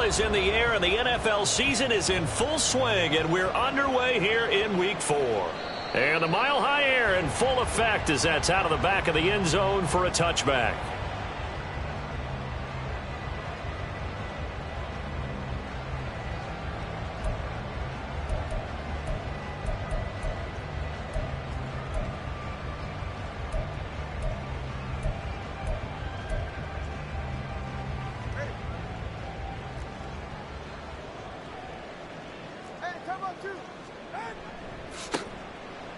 is in the air, and the NFL season is in full swing, and we're underway here in Week 4. And the mile-high air in full effect as that's out of the back of the end zone for a touchback.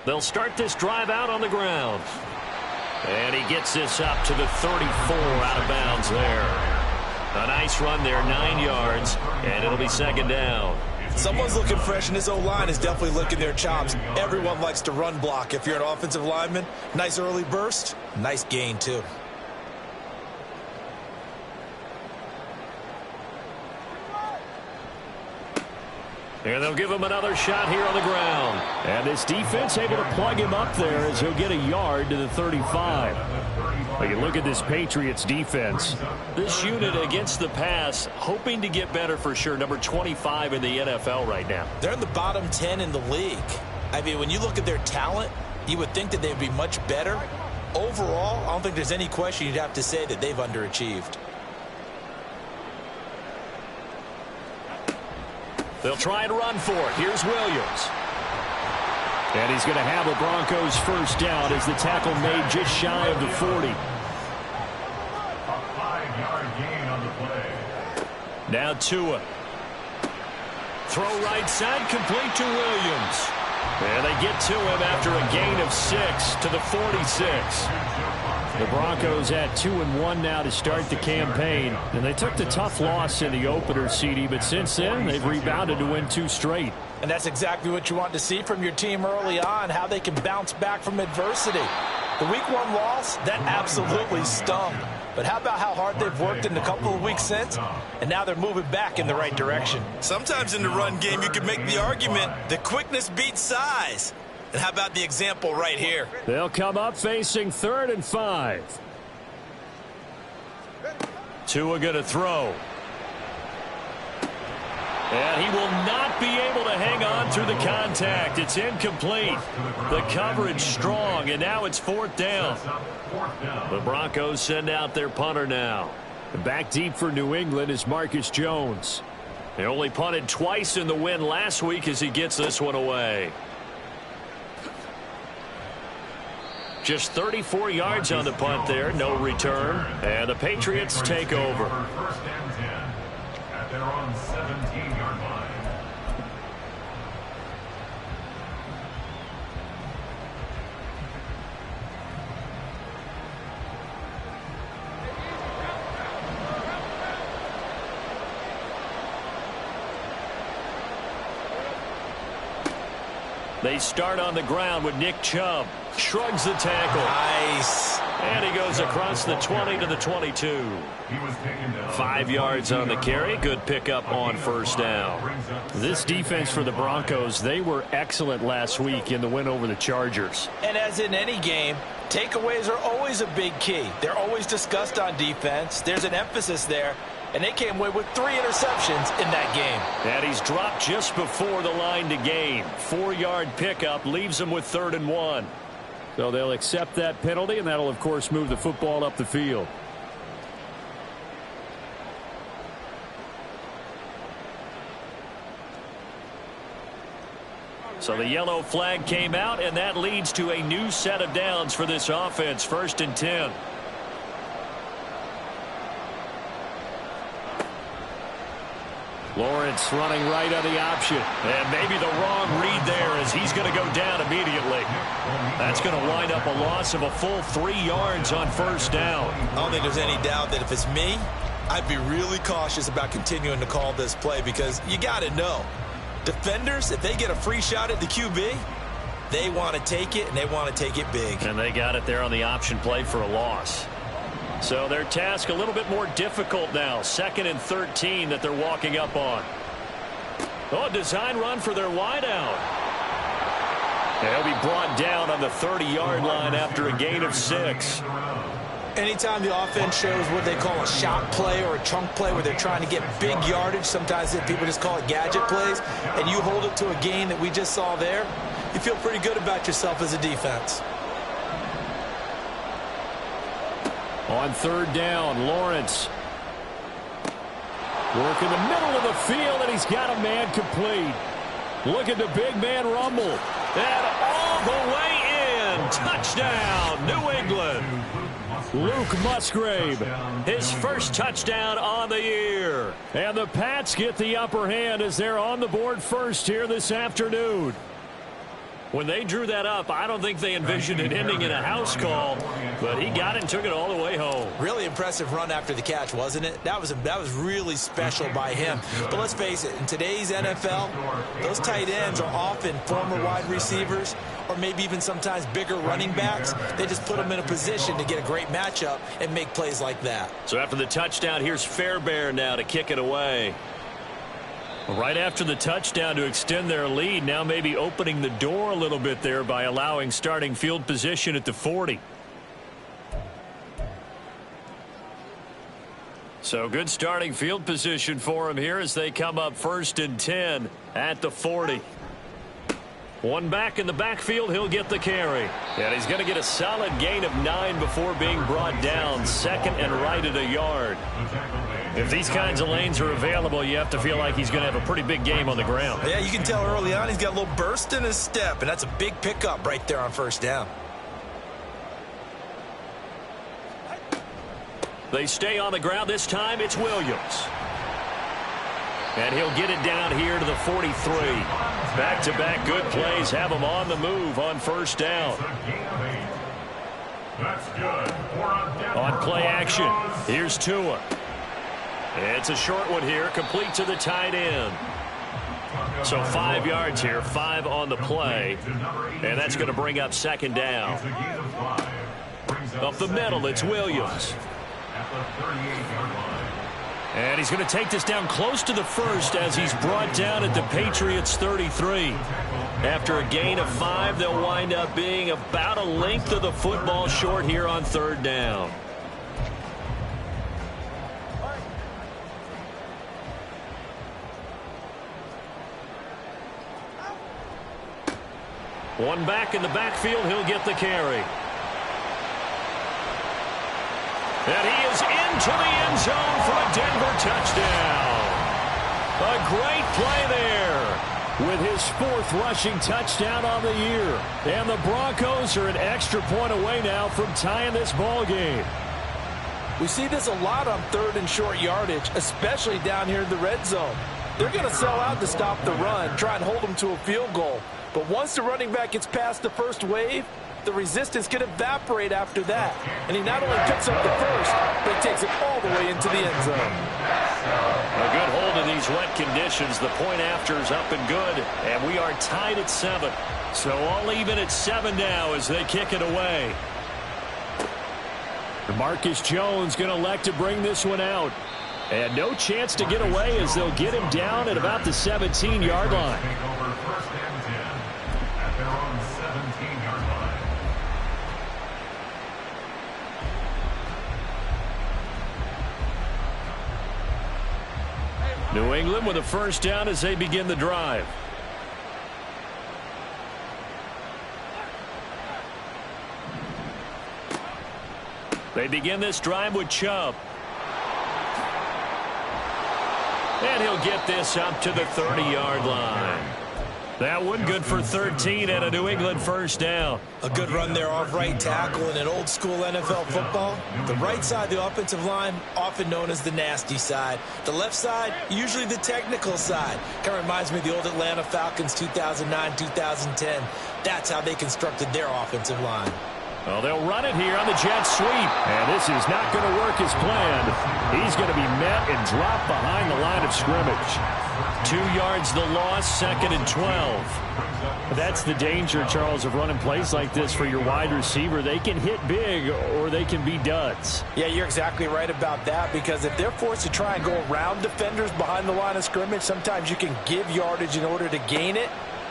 They'll start this drive out on the ground. And he gets this up to the 34 out of bounds there. A nice run there, 9 yards, and it'll be second down. Someone's looking fresh, and this O-line is definitely licking their chops. Everyone likes to run block. If you're an offensive lineman, nice early burst, nice gain too. And they'll give him another shot here on the ground. And this defense able to plug him up there as he'll get a yard to the 35. But you look at this Patriots defense. This unit against the pass, hoping to get better for sure. Number 25 in the NFL right now. They're in the bottom 10 in the league. I mean, when you look at their talent, you would think that they'd be much better. Overall, I don't think there's any question you'd have to say that they've underachieved. They'll try and run for it. Here's Williams. And he's going to have a Broncos first down as the tackle made just shy of the 40. A 5-yard gain on the play. Now Tua. Throw right side, complete to Williams. And they get to him after a gain of 6 to the 46. The Broncos at 2-1 now to start the campaign. And they took the tough loss in the opener, CD, but since then they've rebounded to win 2 straight. And that's exactly what you want to see from your team early on, how they can bounce back from adversity. The Week 1 loss, that absolutely stung. But how about how hard they've worked in a couple of weeks since? And now they're moving back in the right direction. Sometimes in the run game, you can make the argument that quickness beats size. And how about the example right here? They'll come up facing 3rd and 5. Tua going to throw. And he will not be able to hang on through the contact. It's incomplete. The coverage strong, and now it's 4th down. The Broncos send out their punter now. Back deep for New England is Marcus Jones. They only punted twice in the win last week as he gets this one away. Just 34 yards on the punt there, no return. And the Patriots take over. First and 10 at their own 17-yard line. They start on the ground with Nick Chubb. Shrugs the tackle. Nice. And he goes across the 20 to the 22. 5 yards on the carry. Good pickup on first down. This defense for the Broncos, they were excellent last week in the win over the Chargers. And as in any game, takeaways are always a big key. They're always discussed on defense. There's an emphasis there. And they came away with 3 interceptions in that game. And he's dropped just before the line to gain. 4-yard pickup leaves him with 3rd and 1. So they'll accept that penalty, and that'll, of course, move the football up the field. So the yellow flag came out, and that leads to a new set of downs for this offense. 1st and 10. Lawrence running right on the option. And maybe the wrong read there as he's going to go down immediately. That's going to wind up a loss of a full 3 yards on first down. I don't think there's any doubt that if it's me, I'd be really cautious about continuing to call this play because you got to know. Defenders, if they get a free shot at the QB, they want to take it, and they want to take it big. And they got it there on the option play for a loss. So their task a little bit more difficult now. 2nd and 13 that they're walking up on. Oh, design run for their wideout. They'll be brought down on the 30-yard line after a gain of 6. Anytime the offense shows what they call a shot play or a chunk play where they're trying to get big yardage, sometimes people just call it gadget plays, and you hold it to a gain that we just saw there, you feel pretty good about yourself as a defense. On third down, Lawrence. Work in the middle of the field, and he's got a man complete. Look at the big man rumble. And all the way in. Touchdown, New England. Luke Musgrave, his first touchdown on the year. And the Pats get the upper hand as they're on the board first here this afternoon. When they drew that up, I don't think they envisioned it ending in a house call, but he got it and took it all the way home. Really impressive run after the catch, wasn't it? That was really special by him. But let's face it, in today's NFL, those tight ends are often former wide receivers or maybe even sometimes bigger running backs. They just put them in a position to get a great matchup and make plays like that. So after the touchdown, here's Fairbairn now to kick it away. Right after the touchdown to extend their lead, now maybe opening the door a little bit there by allowing starting field position at the 40. So good starting field position for him here as they come up 1st and 10 at the 40. One back in the backfield, he'll get the carry. And he's going to get a solid gain of 9 before being brought down. 2nd and right at a yard. If these kinds of lanes are available, you have to feel like he's going to have a pretty big game on the ground. Yeah, you can tell early on he's got a little burst in his step, and that's a big pickup right there on 1st down. They stay on the ground. This time it's Williams. And he'll get it down here to the 43. Back-to-back good plays have him on the move on 1st down. On play action, here's Tua. It's a short one here, complete to the tight end. So 5 yards here, 5 on the play. And that's going to bring up 2nd down. Up the middle, it's Williams. And he's going to take this down close to the 1st as he's brought down at the Patriots 33. After a gain of 5, they'll wind up being about a length of the football short here on 3rd down. One back in the backfield, he'll get the carry. And he is into the end zone for a Denver touchdown. A great play there with his 4th rushing touchdown on the year. And the Broncos are an extra point away now from tying this ball game. We see this a lot on 3rd and short yardage, especially down here in the red zone. They're going to sell out to stop the run, try and hold them to a field goal. But once the running back gets past the 1st wave, the resistance can evaporate after that. And he not only picks up the 1st, but takes it all the way into the end zone. A good hold in these wet conditions. The point after is up and good. And we are tied at 7. So all even at 7 now as they kick it away. Marcus Jones going to elect to bring this one out. And no chance to get away as they'll get him down at about the 17-yard line. New England with a 1st down as they begin the drive. They begin this drive with Chubb. And he'll get this up to the 30-yard line. That one good for 13 and a New England 1st down. A good run there off right tackle in an old-school NFL football. The right side of the offensive line, often known as the nasty side. The left side, usually the technical side. Kind of reminds me of the old Atlanta Falcons 2009, 2010. That's how they constructed their offensive line. Well, they'll run it here on the jet sweep. And this is not going to work as planned. He's going to be met and dropped behind the line of scrimmage. 2 yards the loss, 2nd and 12. That's the danger, Charles, of running plays like this for your wide receiver. They can hit big or they can be duds. Yeah, you're exactly right about that, because if they're forced to try and go around defenders behind the line of scrimmage, sometimes you can give yardage in order to gain it.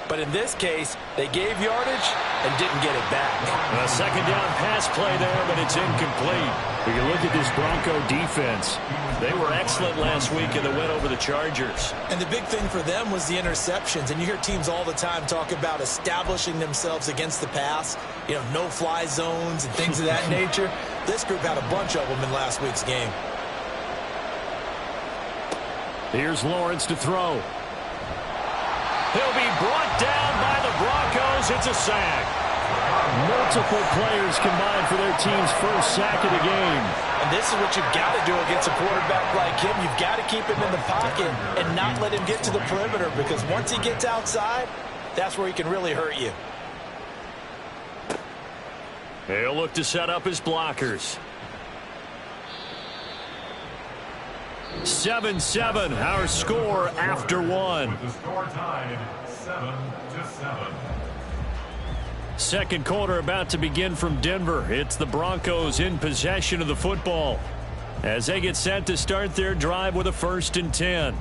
But in this case, they gave yardage and didn't get it back. A second down pass play there, but it's incomplete. When you look at this Bronco defense, they were excellent last week in the win over the Chargers. And the big thing for them was the interceptions. And you hear teams all the time talk about establishing themselves against the pass, you know, no-fly zones and things of that nature. This group had a bunch of them in last week's game. Here's Lawrence to throw. He'll be brought down by the Broncos. It's a sack. Multiple players combined for their team's first sack of the game. And this is what you've got to do against a quarterback like him. You've got to keep him in the pocket and not let him get to the perimeter, because once he gets outside, that's where he can really hurt you. He'll look to set up his blockers. 7-7, our score after one. With the score tied 7-7. Second quarter about to begin from Denver. It's the Broncos in possession of the football as they get set to start their drive with a 1st and 10.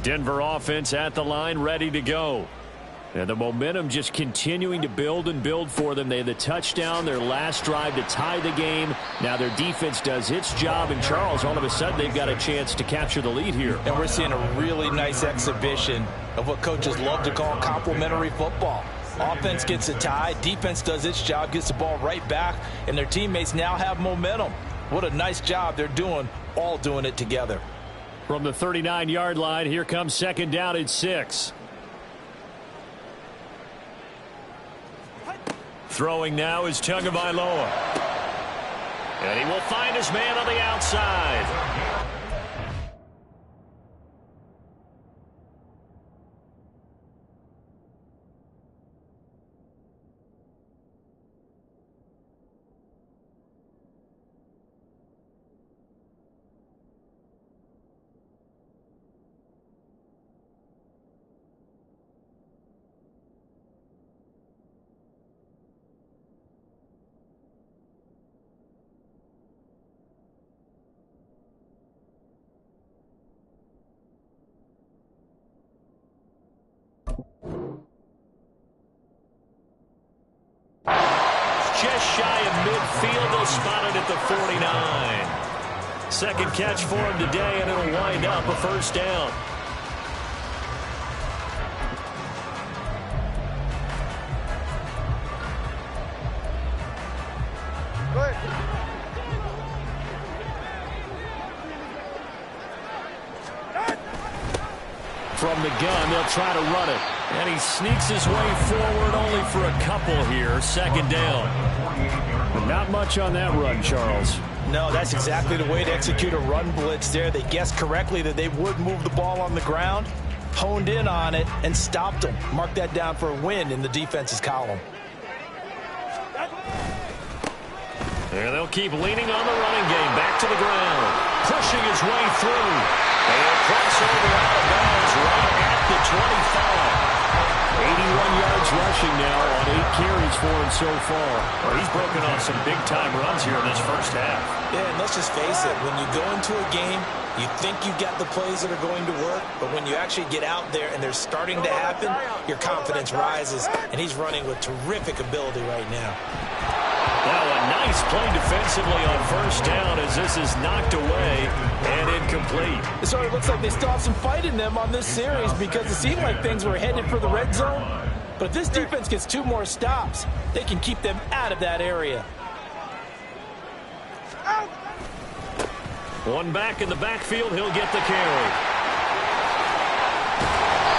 Denver offense at the line, ready to go. And the momentum just continuing to build and build for them. They had the touchdown, their last drive to tie the game. Now their defense does its job, and Charles, all of a sudden, they've got a chance to capture the lead here. And we're seeing a really nice exhibition of what coaches love to call complementary football. Offense gets a tie, defense does its job, gets the ball right back, and their teammates now have momentum. What a nice job they're doing, all doing it together. From the 39-yard line, here comes second down at 6. Throwing now is Tagovailoa. And he will find his man on the outside. Just shy of midfield, they'll spot it at the 49. Second catch for him today, and it'll wind up a 1st down. From the gun, they'll try to run it. And he sneaks his way forward only for a couple here. 2nd down. But not much on that run, Charles. No, that's exactly the way to execute a run blitz there. They guessed correctly that they would move the ball on the ground, honed in on it, and stopped them. Mark that down for a win in the defense's column. And they'll keep leaning on the running game. Back to the ground. Pushing his way through. And he'll cross over out of bounds right at the 25. 81 yards rushing now on 8 carries for him so far. Well, he's broken off some big-time runs here in this first half. Yeah, and let's just face it. When you go into a game, you think you've got the plays that are going to work, but when you actually get out there and they're starting to happen, your confidence rises, and he's running with terrific ability right now. Now a nice play defensively on 1st down as this is knocked away and incomplete. So it looks like they still have some fight in them on this series, because it seemed like things were headed for the red zone. But if this defense gets 2 more stops, they can keep them out of that area. One back in the backfield, he'll get the carry.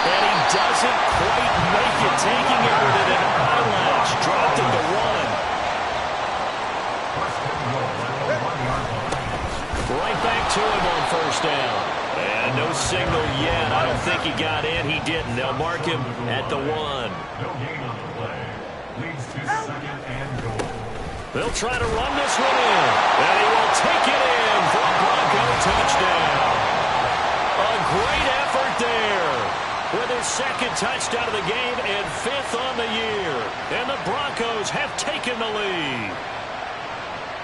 And he doesn't quite make it, taking it with an eyelash, dropped it to 1. Right back to him on 1st down. And no signal yet. I don't think he got in. He didn't. They'll mark him at the 1. No gain on the play. Leads to 2nd and goal. They'll try to run this one in. And he will take it in for a Bronco touchdown. A great effort there. With his 2nd touchdown of the game and 5th on the year. And the Broncos have taken the lead.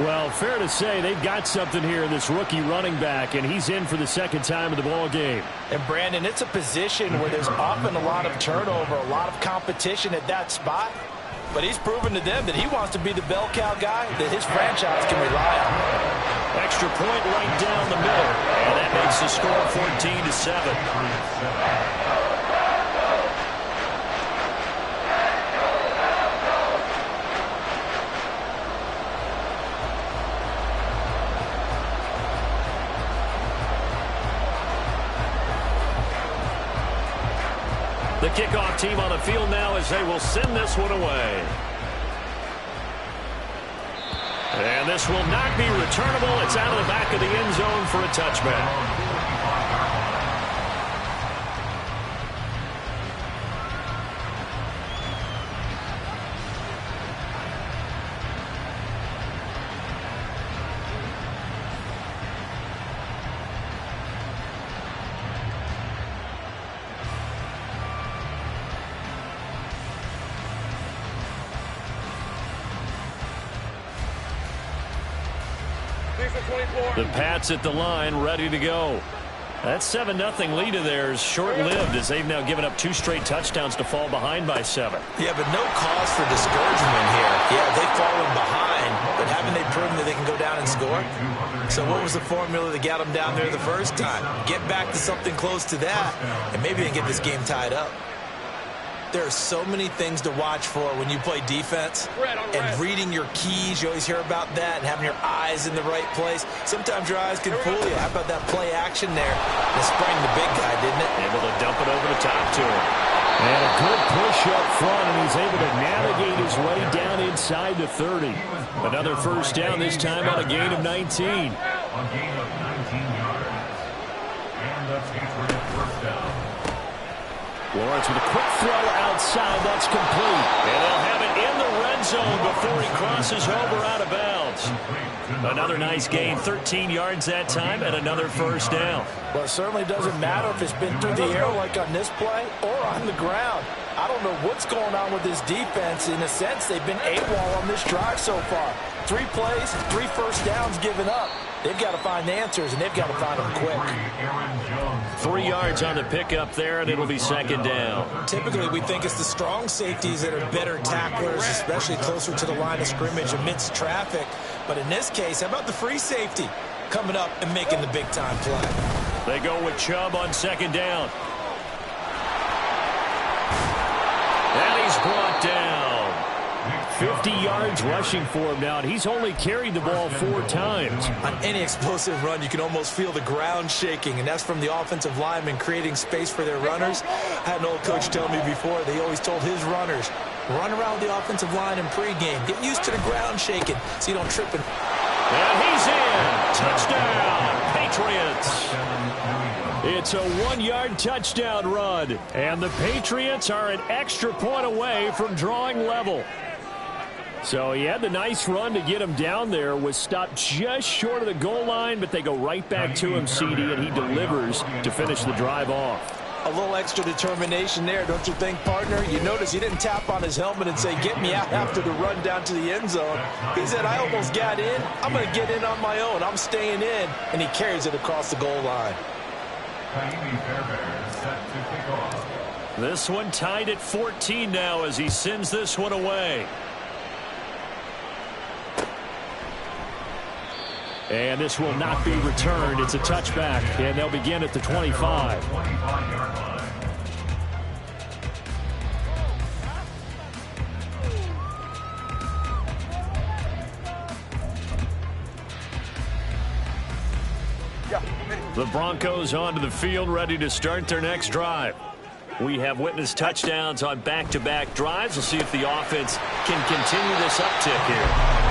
Well, fair to say they've got something here in this rookie running back, and he's in for the second time in the ball game. And, Brandon, it's a position where there's often a lot of turnover, a lot of competition at that spot. But he's proven to them that he wants to be the bell cow guy that his franchise can rely on. Extra point right down the middle, and that makes the score 14-7. The kickoff team on the field now as they will send this one away. And this will not be returnable. It's out of the back of the end zone for a touchback. The Pats at the line, ready to go. That 7-0 lead of theirs short-lived as they've now given up 2 straight touchdowns to fall behind by 7. Yeah, but no cause for discouragement here. Yeah, they've fallen behind, but haven't they proven that they can go down and score? So what was the formula that got them down there the first time? Get back to something close to that, and maybe they can get this game tied up. There are so many things to watch for when you play defense, and reading your keys, you always hear about that, and having your eyes in the right place. Sometimes your eyes can fool you. How about that play action there? It sprang the big guy, didn't it? Able to dump it over the top to him. And a good push up front, and he's able to navigate his way down inside the 30. Another first down, this time on a gain of 19. A gain of 19 yards. And the Patriots first down. Lawrence with a quick throw outside. That's complete. And they'll have it in the red zone before he crosses over out of bounds. Another nice gain, 13 yards that time, and another first down. Well, it certainly doesn't matter if it's been through the air like on this play or on the ground. I don't know what's going on with this defense. In a sense, they've been AWOL on this drive so far. 3 plays, 3 first downs given up. They've got to find answers, and they've got to find them quick. 3 yards on the pickup there, and it'll be second down. Typically, we think it's the strong safeties that are better tacklers, especially closer to the line of scrimmage amidst traffic. But in this case, how about the free safety coming up and making the big-time play? They go with Chubb on second down. And he's brought down. 50 yards rushing for him now, and he's only carried the ball 4 times. On any explosive run, you can almost feel the ground shaking, and that's from the offensive linemen creating space for their runners. I had an old coach tell me before, they always told his runners, run around the offensive line in pregame. Get used to the ground shaking so you don't trip. And he's in. Touchdown, Patriots. It's a 1-yard touchdown run, and the Patriots are an extra point away from drawing level. So he had the nice run to get him down there, was stopped just short of the goal line, but they go right back to him, CD, and he delivers to finish the drive off. A little extra determination there, don't you think, partner? You notice he didn't tap on his helmet and say, get me out after the run down to the end zone. He said, I almost got in. I'm going to get in on my own. I'm staying in. And he carries it across the goal line. This one tied at 14 now as he sends this one away. And this will not be returned. It's a touchback, and they'll begin at the 25. The Broncos onto the field, ready to start their next drive. We have witnessed touchdowns on back-to-back drives. We'll see if the offense can continue this uptick here.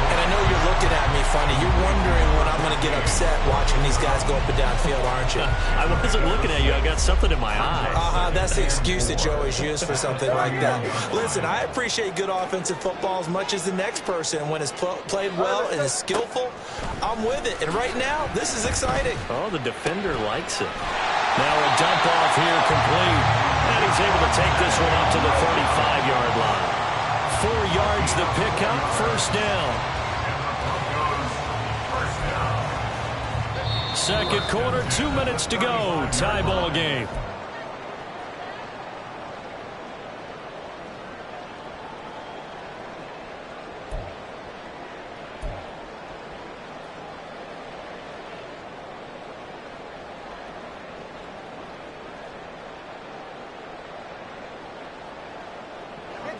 And I know you're looking at me funny. You're wondering when I'm going to get upset watching these guys go up and down field, aren't you? I wasn't looking at you. I got something in my eye. That's the excuse that you always use for something like that. Listen, I appreciate good offensive football as much as the next person. When it's played well and is skillful, I'm with it. And right now, this is exciting. Oh, the defender likes it. Now a dump off here complete. And he's able to take this one up to the 35-yard line. 4 yards the pickup, first down. Second quarter, 2 minutes to go. Tie ball game.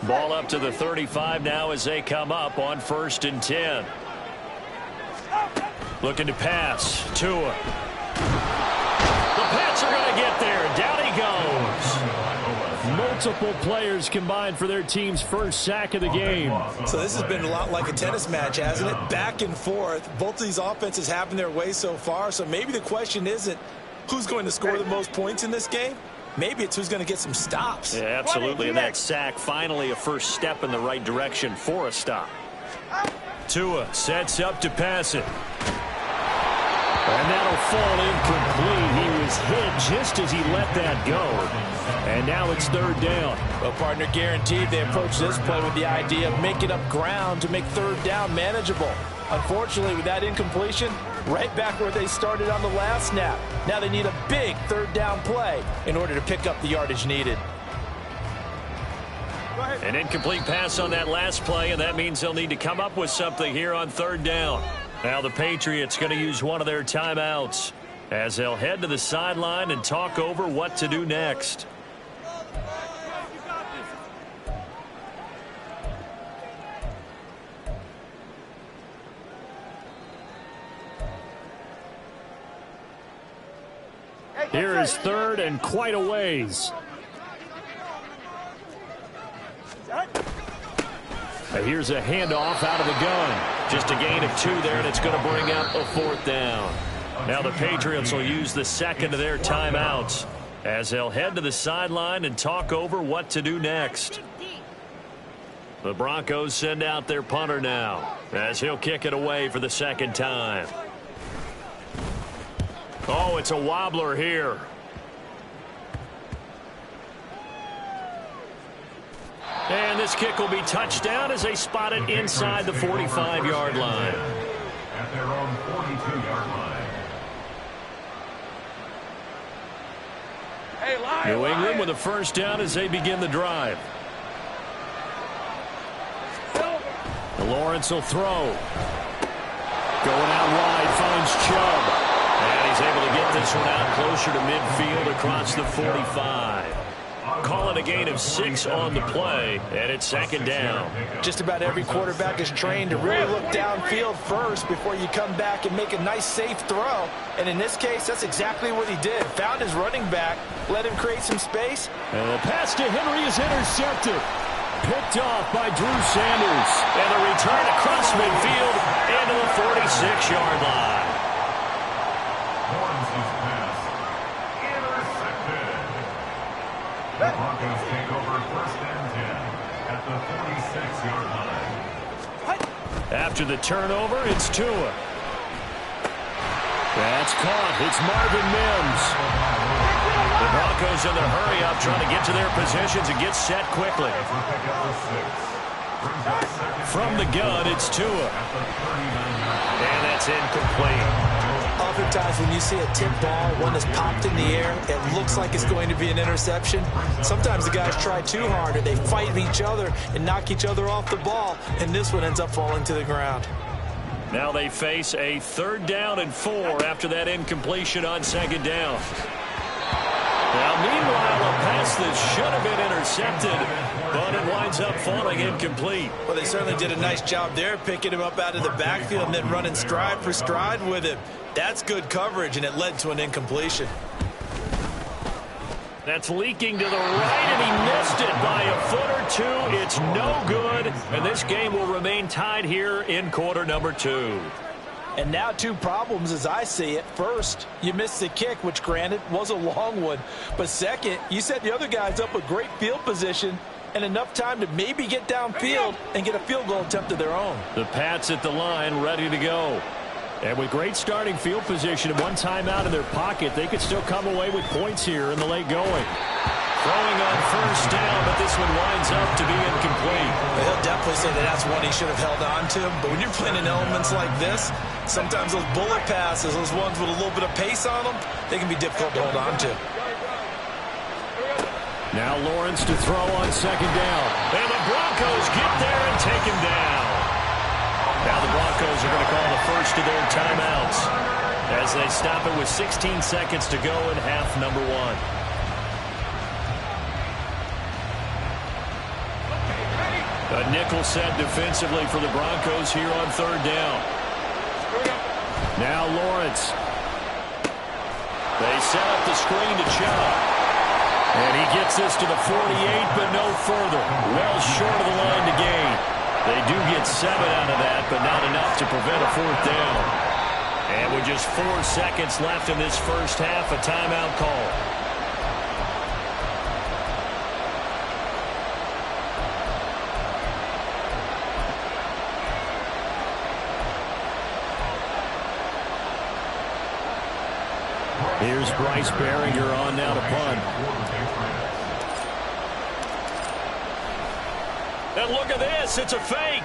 Ball up to the 35 now as they come up on 1st and 10. Looking to pass. Tua. The Pats are going to get there. Down he goes. Multiple players combined for their team's first sack of the game. So this has been a lot like a tennis match, hasn't it? Back and forth. Both of these offenses having their way so far. So maybe the question isn't who's going to score the most points in this game. Maybe it's who's going to get some stops. Yeah, absolutely. And that sack, finally a first step in the right direction for a stop. Tua sets up to pass it. And that'll fall incomplete. He was hit just as he let that go. And now it's 3rd down. Well, partner, guaranteed they approach this play with the idea of making up ground to make 3rd down manageable. Unfortunately, with that incompletion, right back where they started on the last snap. Now they need a big 3rd down play in order to pick up the yardage needed. An incomplete pass on that last play, and that means they'll need to come up with something here on 3rd down. Now the Patriots going to use one of their timeouts as they'll head to the sideline and talk over what to do next. Here is 3rd and quite a ways. Here's a handoff out of the gun. Just a gain of 2 there, and it's going to bring up a 4th down. Now the Patriots will use the second of their timeouts as they'll head to the sideline and talk over what to do next. The Broncos send out their punter now as he'll kick it away for the 2nd time. Oh, it's a wobbler here. And this kick will be touchdown as they spot it inside the 45-yard line. At their own 42-yard line. New England with a 1st down as they begin the drive. Lawrence will throw. Going out wide, finds Chubb. And he's able to get this one out closer to midfield across the 45. Calling a gain of 6 on the play, and it's 2nd down. Just about every quarterback is trained to really look downfield first before you come back and make a nice, safe throw. And in this case, that's exactly what he did. Found his running back, let him create some space. And the pass to Henry is intercepted. Picked off by Drew Sanders. And the return across midfield into the 46-yard line. The Broncos take over 1st and 10 at the 46-yard line. After the turnover, it's Tua. That's caught. It's Marvin Mims. The Broncos in their hurry-up trying to get to their positions and get set quickly. From the gun, it's Tua. And that's incomplete. Oftentimes when you see a tip ball, one that's popped in the air, it looks like it's going to be an interception. Sometimes the guys try too hard or they fight each other and knock each other off the ball, and this one ends up falling to the ground. Now they face a 3rd down and 4 after that incompletion on 2nd down. Now, meanwhile, a pass that should have been intercepted, but it winds up falling incomplete. Well, they certainly did a nice job there, picking him up out of the backfield and then running stride for stride with him. That's good coverage, and it led to an incompletion. That's leaking to the right, and he missed it by a foot or 2. It's no good, and this game will remain tied here in quarter number 2. And now 2 problems as I see it. First, you missed the kick, which granted was a long one. But second, you set the other guys up with great field position and enough time to maybe get downfield and get a field goal attempt of their own. The Pats at the line ready to go. And with great starting field position and one timeout in their pocket, they could still come away with points here in the late going. Throwing on first down, but this one winds up to be incomplete. He'll definitely say that that's one he should have held on to. But when you're playing in elements like this, sometimes those bullet passes, those ones with a little bit of pace on them, they can be difficult to hold on to. Now Lawrence to throw on second down. And the Broncos get there and take him down. Now the Broncos are going to call the first of their timeouts as they stop it with 16 seconds to go in half number one. A nickel set defensively for the Broncos here on third down. Now Lawrence. They set up the screen to Chubb. And he gets this to the 48, but no further. Well short of the line to gain. They do get 7 out of that, but not enough to prevent a fourth down. And with just 4 seconds left in this first half, a timeout call. Here's Bryce Behringer on now to punt. And look at this. It's a fake.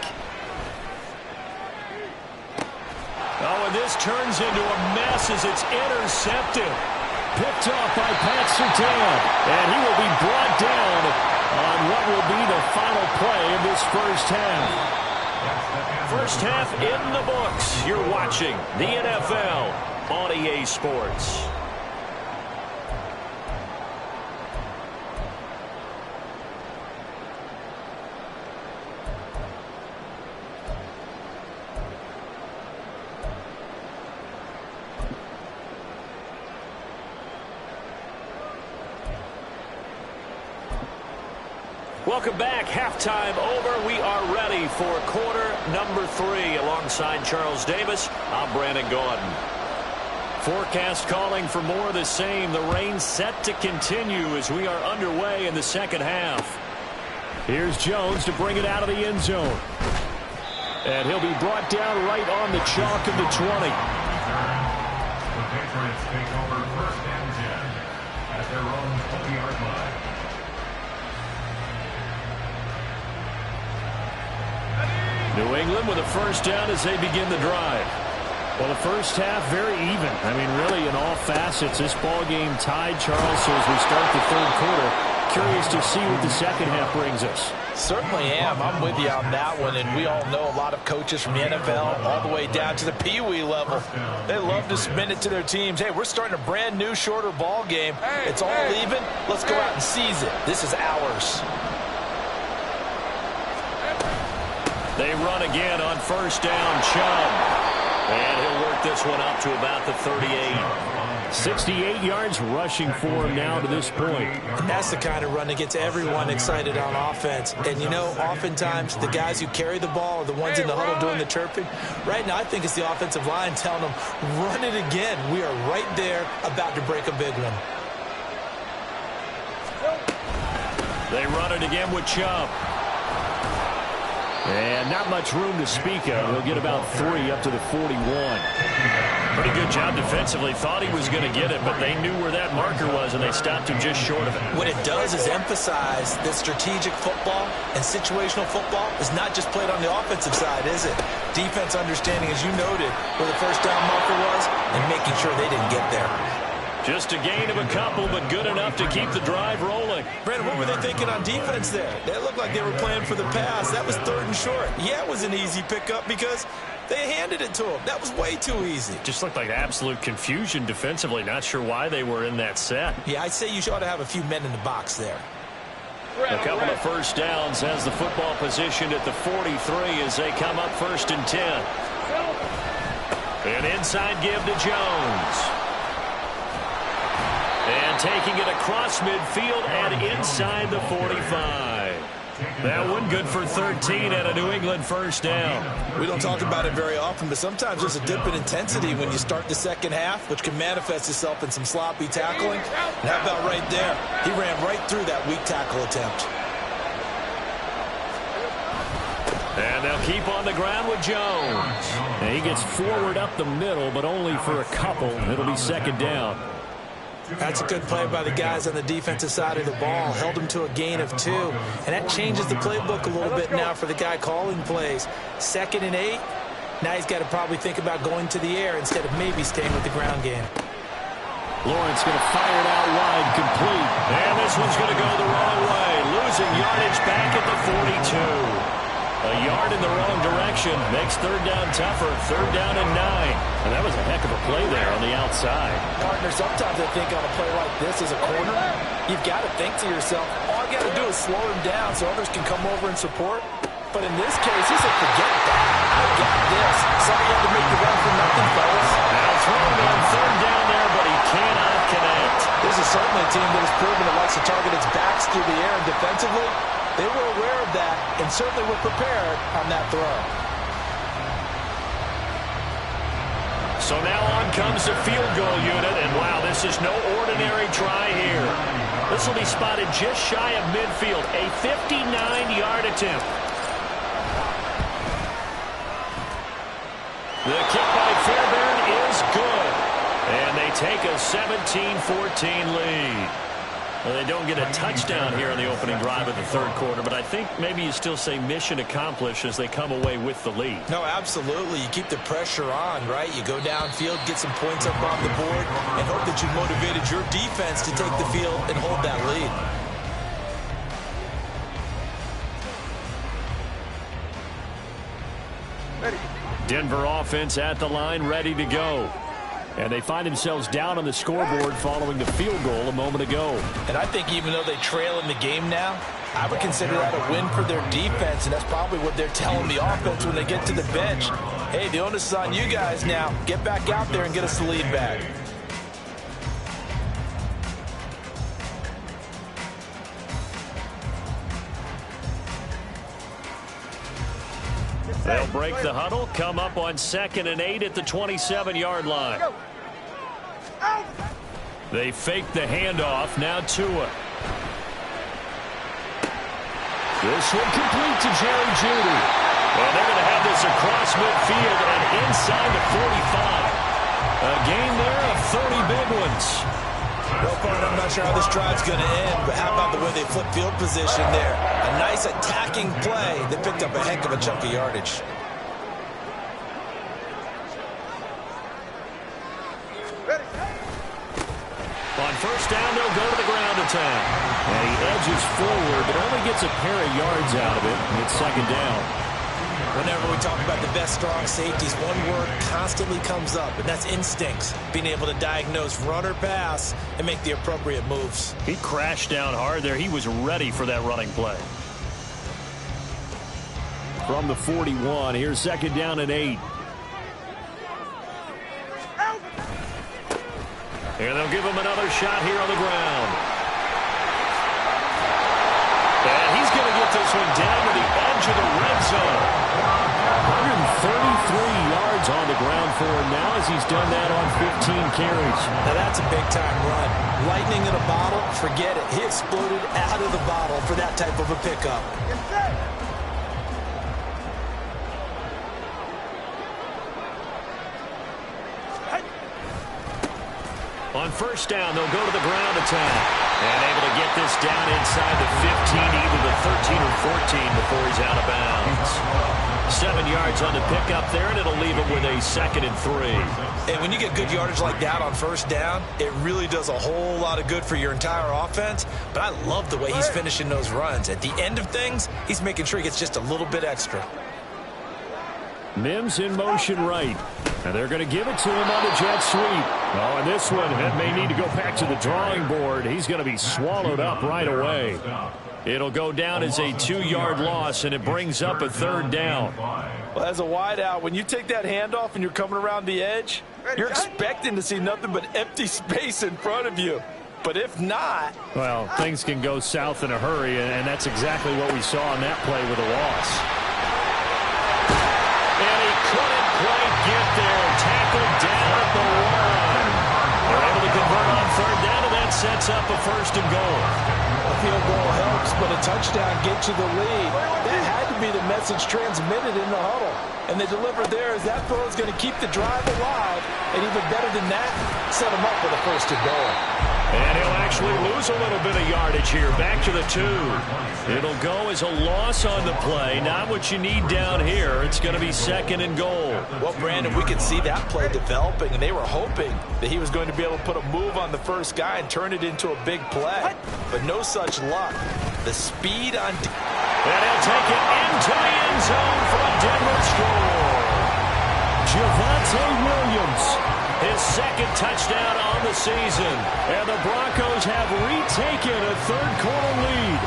Oh, and this turns into a mess as it's intercepted. Picked off by Pat Surtain. And he will be brought down on what will be the final play of this first half. First half in the books. You're watching the NFL on EA Sports. Welcome back. Halftime over. We are ready for quarter number 3. Alongside Charles Davis, I'm Brandon Gaudin. Forecast calling for more of the same. The rain set to continue as we are underway in the second half. Here's Jones to bring it out of the end zone. And he'll be brought down right on the chalk of the 20. The Patriots take over first and 10 at their own 20-yard line. New England with a first down as they begin the drive. Well, the first half very even. I mean, really in all facets, this ball game tied, Charles. So as we start the third quarter, curious to see what the second half brings us. Certainly am. I'm with you on that one. And we all know a lot of coaches from the NFL all the way down to the Pee-wee level. They love to submit it to their teams. Hey, we're starting a brand new, shorter ball game. It's all even. Let's go out and seize it. This is ours. They run again on first down. Chubb. And he'll work this one up to about the 38. 68 yards rushing for him now to this point. That's the kind of run that gets everyone excited on offense. And, you know, oftentimes the guys who carry the ball are the ones in the huddle doing the chirping. Right now, I think it's the offensive line telling them, run it again. We are right there about to break a big one. They run it again with Chubb. And not much room to speak of. He'll get about 3 up to the 41. Pretty good job defensively. Thought he was going to get it, but they knew where that marker was, and they stopped him just short of it. What it does is emphasize that strategic football and situational football is not just played on the offensive side, is it? Defense understanding, as you noted, where the first down marker was and making sure they didn't get there. Just a gain of a couple, but good enough to keep the drive rolling. Brandon, what were they thinking on defense there? They looked like they were playing for the pass. That was 3rd and short. Yeah, it was an easy pickup because they handed it to him. That was way too easy. Just looked like absolute confusion defensively. Not sure why they were in that set. Yeah, I'd say you ought to have a few men in the box there. A couple of first downs has the football positioned at the 43 as they come up 1st and 10. An inside give to Jones. And taking it across midfield and inside the 45. That one good for 13 at a New England first down. We don't talk about it very often, but sometimes there's a dip in intensity when you start the second half, which can manifest itself in some sloppy tackling. And how about right there? He ran right through that weak tackle attempt. And they'll keep on the ground with Jones. And he gets forward up the middle, but only for a couple. It'll be second down. That's a good play by the guys on the defensive side of the ball. Held them to a gain of 2. And that changes the playbook a little bit now for the guy calling plays. 2nd and 8. Now he's got to probably think about going to the air instead of maybe staying with the ground game. Lawrence going to fire it out wide, complete. And this one's going to go the wrong way. Losing yardage back at the 42. A yard in the wrong direction makes 3rd down tougher. 3rd down and 9. And that was a heck of a play there on the outside. Partner, sometimes I think on a play like this as a corner, you've got to think to yourself, all I got to do is slow him down so others can come over and support. But in this case, he said, forget that. I got this. Somebody had to make the run for nothing, fellas. Now throwing on 3rd down there, but he cannot connect. This is certainly a team that has proven it likes to target its backs through the air, and defensively, they were aware of that and certainly were prepared on that throw. So now on comes the field goal unit, and wow, this is no ordinary try here. This will be spotted just shy of midfield, a 59-yard attempt. The kick by Fairbairn is good, and they take a 17-14 lead. Well, they don't get a touchdown here in the opening drive of the 3rd quarter, but I think maybe you still say mission accomplished as they come away with the lead. No, absolutely. You keep the pressure on, right? You go downfield, get some points up on the board, and hope that you've motivated your defense to take the field and hold that lead. Denver offense at the line, ready to go. And they find themselves down on the scoreboard following the field goal a moment ago. And I think even though they trail in the game now, I would consider that a win for their defense, and that's probably what they're telling the offense when they get to the bench. Hey, the onus is on you guys now. Get back out there and get us the lead back. They'll break the huddle, come up on 2nd and 8 at the 27-yard line. They fake the handoff. Now Tua. This one complete to Jerry Jeudy. Well, they're going to have this across midfield and inside the 45. A gain there of 30 big ones. Well, partner, I'm not sure how this drive's going to end, but how about the way they flip field position there? A nice attacking play that picked up a heck of a chunk of yardage. On 1st down, they'll go to the ground attack. And he edges forward, but only gets a pair of yards out of it. And it's 2nd down. Whenever we talk about the best strong safeties, one word constantly comes up, and that's instincts. Being able to diagnose run or pass and make the appropriate moves. He crashed down hard there. He was ready for that running play. From the 41, here's 2nd down and 8. And they'll give him another shot here on the ground. And he's going to get this one down to the edge of the red zone. 133 yards on the ground for him now as he's done that on 15 carries. Now that's a big-time run. Lightning in a bottle, forget it. He exploded out of the bottle for that type of a pickup. On 1st down, they'll go to the ground attack. And able to get this down inside the 15, either the 13 or 14 before he's out of bounds. 7 yards on the pickup there, and it'll leave him with a 2nd and 3. And when you get good yardage like that on 1st down, it really does a whole lot of good for your entire offense. But I love the way he's finishing those runs. At the end of things, he's making sure he gets just a little bit extra. Mims in motion right. And they're going to give it to him on the jet sweep. Oh, and this one may need to go back to the drawing board. He's going to be swallowed up right away. It'll go down as a 2-yard loss, and it brings up a 3rd down. Well, as a wideout, when you take that handoff and you're coming around the edge, you're expecting to see nothing but empty space in front of you. But if not... Well, things can go south in a hurry, and that's exactly what we saw on that play with a loss. And he couldn't quite get there. Tackled down at the 1. They're able to convert on 3rd down, and that sets up a 1st and goal. A field goal helps, but a touchdown gets you the lead. That had to be the message transmitted in the huddle. And they delivered there as that throw is going to keep the drive alive. And even better than that, set them up with a 1st and goal. And he'll actually lose a little bit of yardage here. Back to the 2. It'll go as a loss on the play. Not what you need down here. It's going to be 2nd and goal. Well, Brandon, we could see that play developing, and they were hoping that he was going to be able to put a move on the first guy and turn it into a big play. But no such luck. The speed on... And he'll take it into the end zone for a Denver score. Javonte Williams, his 2nd touchdown on the season. And the Broncos have retaken a 3rd-quarter lead.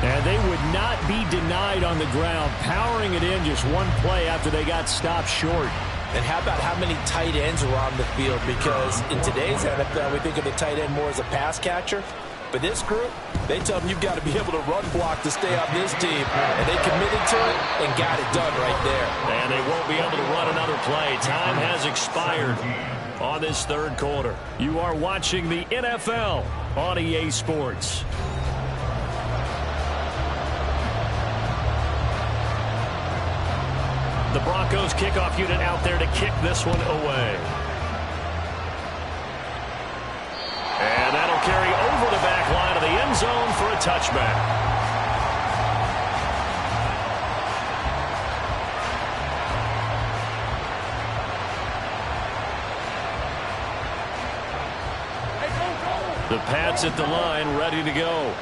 And they would not be denied on the ground, powering it in just one play after they got stopped short. And how about how many tight ends are on the field? Because in today's NFL, we think of the tight end more as a pass catcher. But this group, they tell them you've got to be able to run block to stay on this team. And they committed to it and got it done right there. And they won't be able to run another play. Time has expired on this 3rd quarter. You are watching the NFL on EA Sports. The Broncos kickoff unit out there to kick this one away. And that'll carry over the back line of the end zone for a touchback. The Pats at the line, ready to go.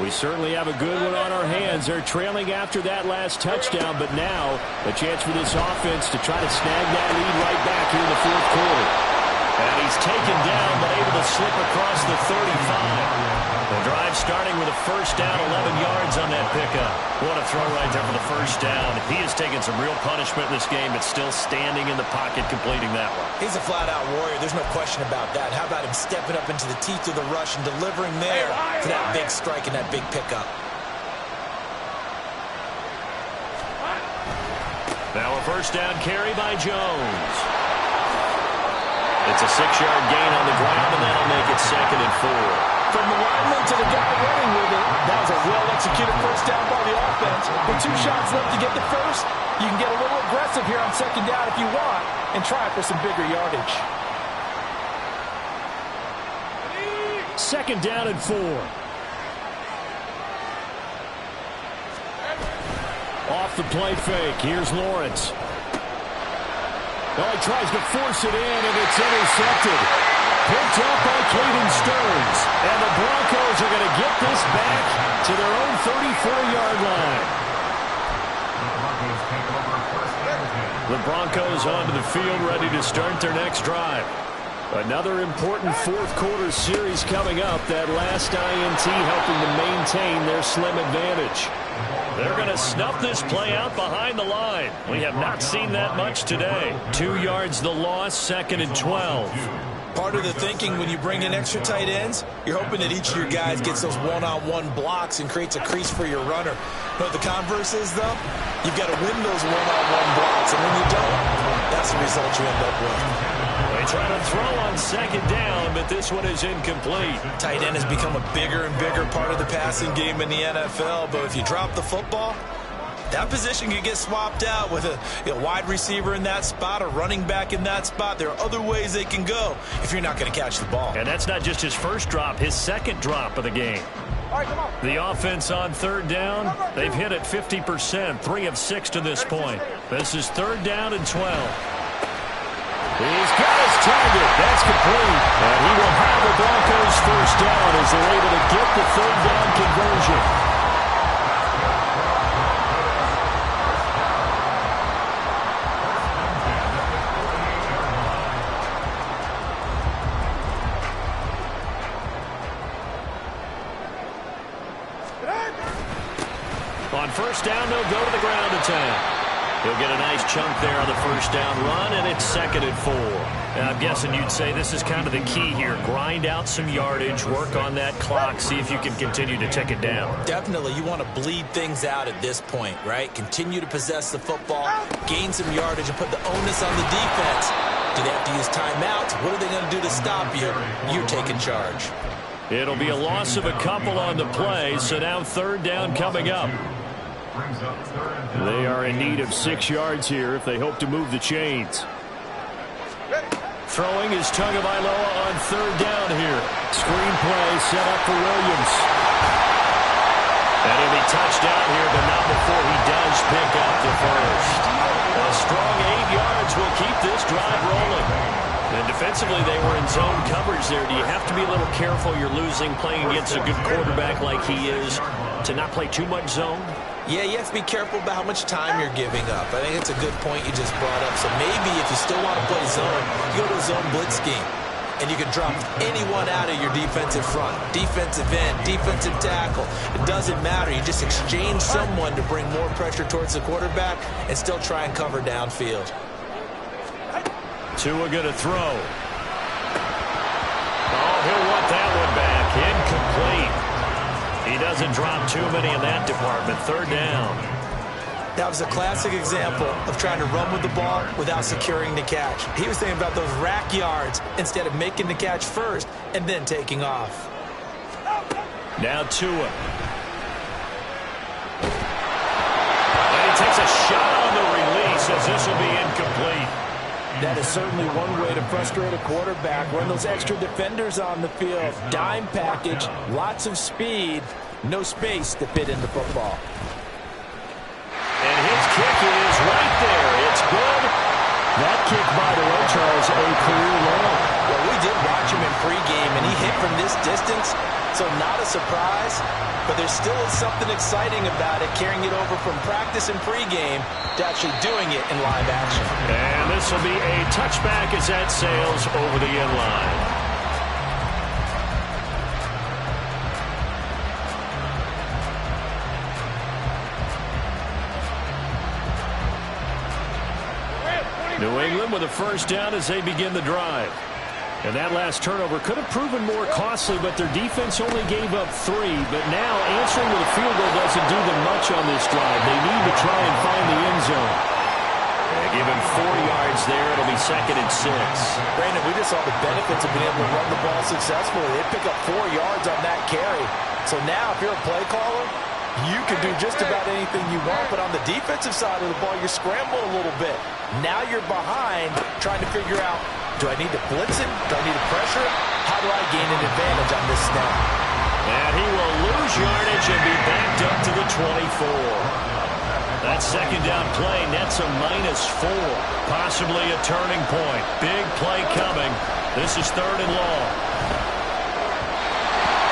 We certainly have a good one on our hands. They're trailing after that last touchdown, but now a chance for this offense to try to snag that lead right back here in the 4th quarter. And he's taken down, but able to slip across the 35. The drive starting with a 1st down, 11 yards on that pickup. What a throw right there for the 1st down. He has taken some real punishment in this game, but still standing in the pocket, completing that one. He's a flat-out warrior. There's no question about that. How about him stepping up into the teeth of the rush and delivering there for that big strike and that big pickup? Now a 1st down carry by Jones. It's a 6-yard gain on the ground, and that'll make it 2nd and 4. From the lineman to the guy running with it, that was a well-executed 1st down by the offense. With 2 shots left to get the first, you can get a little aggressive here on 2nd down if you want and try for some bigger yardage. 2nd down and 4. Off the play fake. Here's Lawrence. Oh, he tries to force it in, and it's intercepted. Picked up by Caden Stearns. And the Broncos are going to get this back to their own 34-yard line. The Broncos onto the field, ready to start their next drive. Another important 4th quarter series coming up. That last INT helping to maintain their slim advantage. They're going to snuff this play out behind the line. We have not seen that much today. 2 yards the loss, 2nd and 12. Part of the thinking when you bring in extra tight ends, you're hoping that each of your guys gets those one-on-one blocks and creates a crease for your runner. You know what the converse is, though? You've got to win those one-on-one blocks, and when you don't, that's the result you end up with. They try to throw on 2nd down, but this one is incomplete. Tight end has become a bigger and bigger part of the passing game in the NFL, but if you drop the football, that position can get swapped out with a wide receiver in that spot, a running back in that spot. There are other ways they can go if you're not going to catch the ball. And that's not just his 1st drop, his 2nd drop of the game. All right, come on. The offense on 3rd down, they've hit it 50%, 3 of 6 to this point. This is 3rd down and 12. He's got his target. That's complete. And he will have the Broncos 1st down as they're able to get the 3rd down conversion. On 1st down, they'll go to the ground attack. He'll get a nice chunk there on the 1st down run, and it's 2nd and 4. And I'm guessing you'd say this is kind of the key here. Grind out some yardage, work on that clock, see if you can continue to tick it down. Definitely. You want to bleed things out at this point, right? Continue to possess the football, gain some yardage, and put the onus on the defense. Do they have to use timeouts? What are they going to do to stop you? You're taking charge. It'll be a loss of a couple on the play, so now 3rd down coming up. They are in need of 6 yards here if they hope to move the chains. throwing is Tagovailoa on third down here. Screen play set up for Williams. And he'll be touched down here, but not before he does pick up the first. A strong 8 yards will keep this drive rolling. And defensively, they were in zone coverage there. Do you have to be a little careful? You're losing, playing against a good quarterback like he is, to not play too much zone? Yeah, you have to be careful about how much time you're giving up. I think it's a good point you just brought up. So maybe if you still want to play zone, you go to a zone blitz scheme. And you can drop anyone out of your defensive front. Defensive end, defensive tackle. It doesn't matter. You just exchange someone to bring more pressure towards the quarterback and still try and cover downfield. Tua going to throw. Oh, he'll want that one back. Incomplete. He doesn't drop too many in that department. Third down. That was a classic example of trying to run with the ball without securing the catch. He was thinking about those rack yards instead of making the catch first and then taking off. Now Tua. And he takes a shot on the release as this will be incomplete. That is certainly one way to frustrate a quarterback. Run those extra defenders on the field. Dime package, lots of speed, no space to fit in the football. And his kick is right there. It's good. That kick, by the way, Charles, a career low. Well, we did watch him in pregame, and he hit from this distance, so not a surprise. But there still is something exciting about it, carrying it over from practice and pregame to actually doing it in live action. And this will be a touchback as that sails over the end line. New England with a first down as they begin the drive. And that last turnover could have proven more costly, but their defense only gave up 3. But now answering with a field goal doesn't do them much on this drive. They need to try and find the end zone. They give him 4 yards there. It'll be 2nd and 6. Brandon, we just saw the benefits of being able to run the ball successfully. They pick up 4 yards on that carry. So now if you're a play caller, you can do just about anything you want. But on the defensive side of the ball, you're scrambling a little bit. Now you're behind trying to figure out, do I need to blitz him? Do I need to pressure him? How do I gain an advantage on this snap? And he will lose yardage and be backed up to the 24. That second down play nets a -4. Possibly a turning point. Big play coming. This is 3rd and long.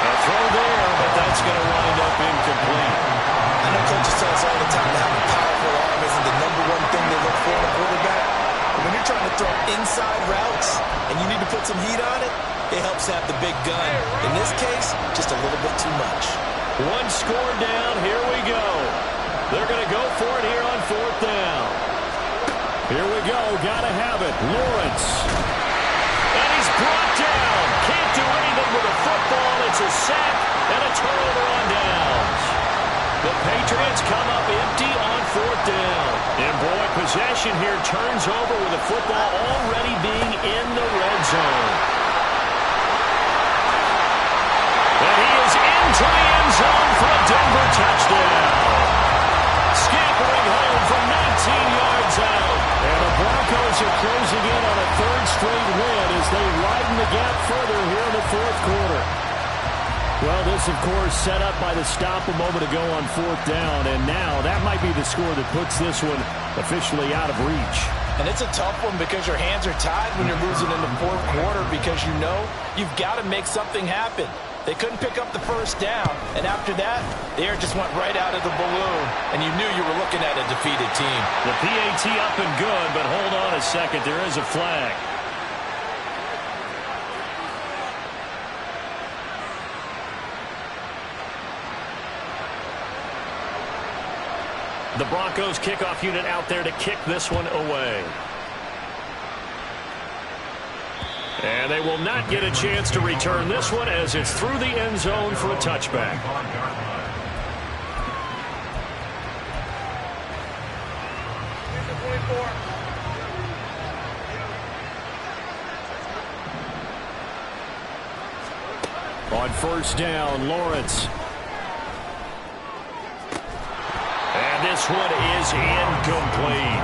A throw there, but that's going to wind up incomplete. I know coaches tell us all the time that having a powerful arm isn't the #1 thing they look for in a quarterback. When you're trying to throw inside routes and you need to put some heat on it, it helps have the big gun. In this case, just a little bit too much. 1 score down. Here we go. They're going to go for it here on 4th down. Here we go. Got to have it. Lawrence. And he's brought down. Can't do anything with a football. It's a sack and a turnover on downs. The Patriots come up empty on 4th down. And boy, possession here turns over with the football already being in the red zone. And he is into the end zone for a Denver touchdown. Scampering home from 19 yards out. And the Broncos are closing in on a 3rd straight win as they widen the gap further here in the 4th quarter. Well, this, of course, set up by the stop a moment ago on 4th down, and now that might be the score that puts this one officially out of reach. And it's a tough one because your hands are tied when you're losing in the 4th quarter because you know you've got to make something happen. They couldn't pick up the first down, and after that, the air just went right out of the balloon, and you knew you were looking at a defeated team. The PAT up and good, but hold on a second. There is a flag. The Broncos kickoff unit out there to kick this one away. And they will not get a chance to return this one as it's through the end zone for a touchback. On 1st down, Lawrence. And this one is incomplete.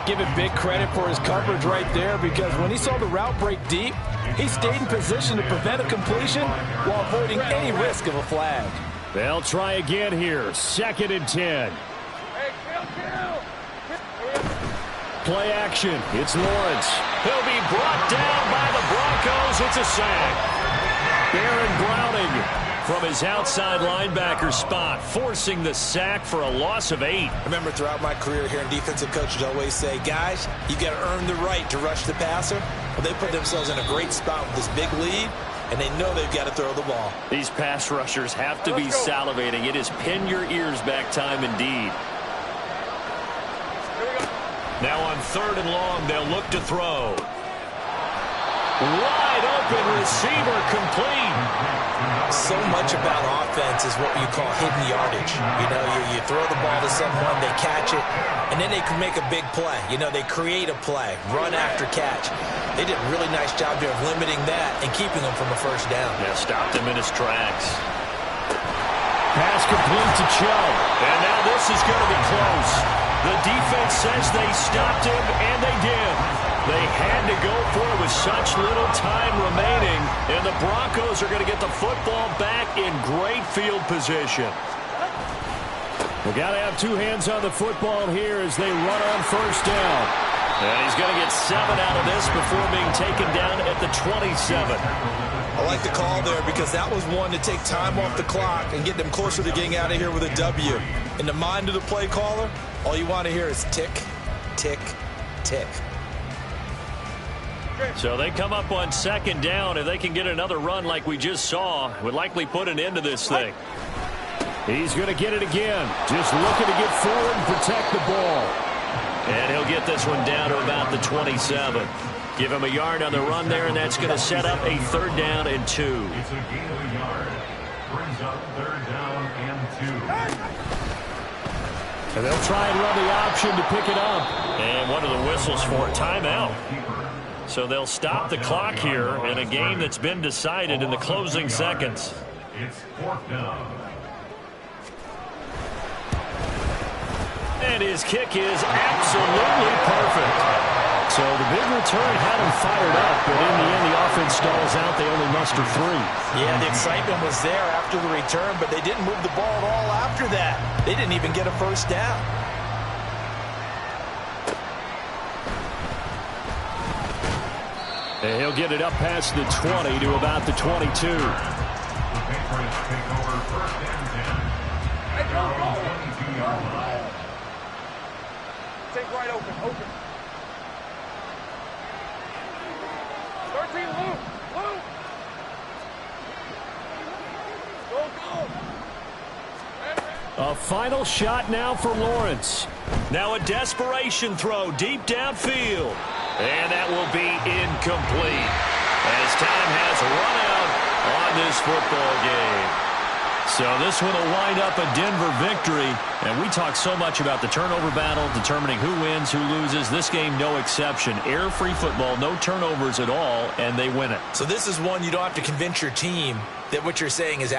Give him big credit for his coverage right there, because when he saw the route break deep, he stayed in position to prevent a completion while avoiding any risk of a flag. They'll try again here. 2nd and 10. Play action. It's Lawrence. He'll be brought down by the Broncos. It's a sack. Baron Browning from his outside linebacker spot, forcing the sack for a loss of 8. I remember throughout my career hearing defensive coaches always say, guys, you got to earn the right to rush the passer. Well, they put themselves in a great spot with this big lead, and they know they've got to throw the ball. These pass rushers have to be salivating. It is pin your ears back time indeed. Now on 3rd and long, they'll look to throw. Wide open receiver, complete. So much about offense is what you call hidden yardage. You know, you throw the ball to someone, they catch it, and then they can make a big play. You know, they create a play, run after catch. They did a really nice job there of limiting that and keeping them from a first down. Yeah, stopped him in his tracks. Pass complete to Chubb. And now this is going to be close. The defense says they stopped him, and they did. They had to go for it with such little time remaining, and the Broncos are going to get the football back in great field position. We've got to have two hands on the football here as they run on 1st down. And he's going to get 7 out of this before being taken down at the 27. I like the call there because that was one to take time off the clock and get them closer to getting out of here with a W. In the mind of the play caller, all you want to hear is tick, tick, tick. So they come up on 2nd down. If they can get another run like we just saw, would likely put an end to this thing. He's going to get it again. Just looking to get forward and protect the ball. And he'll get this one down to about the 27. Give him a yard on the run there, and that's going to set up a 3rd down and 2. It's a gain of a yard. Brings up 3rd down and 2. And they'll try and run the option to pick it up. And what are the whistles for? Timeout. So they'll stop the clock here in a game that's been decided in the closing seconds. It's 4th down. And his kick is absolutely perfect. So the big return had him fired up, but in the end the offense stalls out. They only muster 3. Yeah, the excitement was there after the return, but they didn't move the ball at all after that. They didn't even get a 1st down. And he'll get it up past the 20 to about the 22. The Patriots take over 1st and 10. They're on the 22-yard line. Take right open. 13, Luke. Go. A final shot now for Lawrence. Now a desperation throw deep downfield. And that will be incomplete as time has run out on this football game. So this one will wind up a Denver victory. And we talk so much about the turnover battle, determining who wins, who loses. This game, no exception. Error-free football, no turnovers at all, and they win it. So this is one you don't have to convince your team that what you're saying is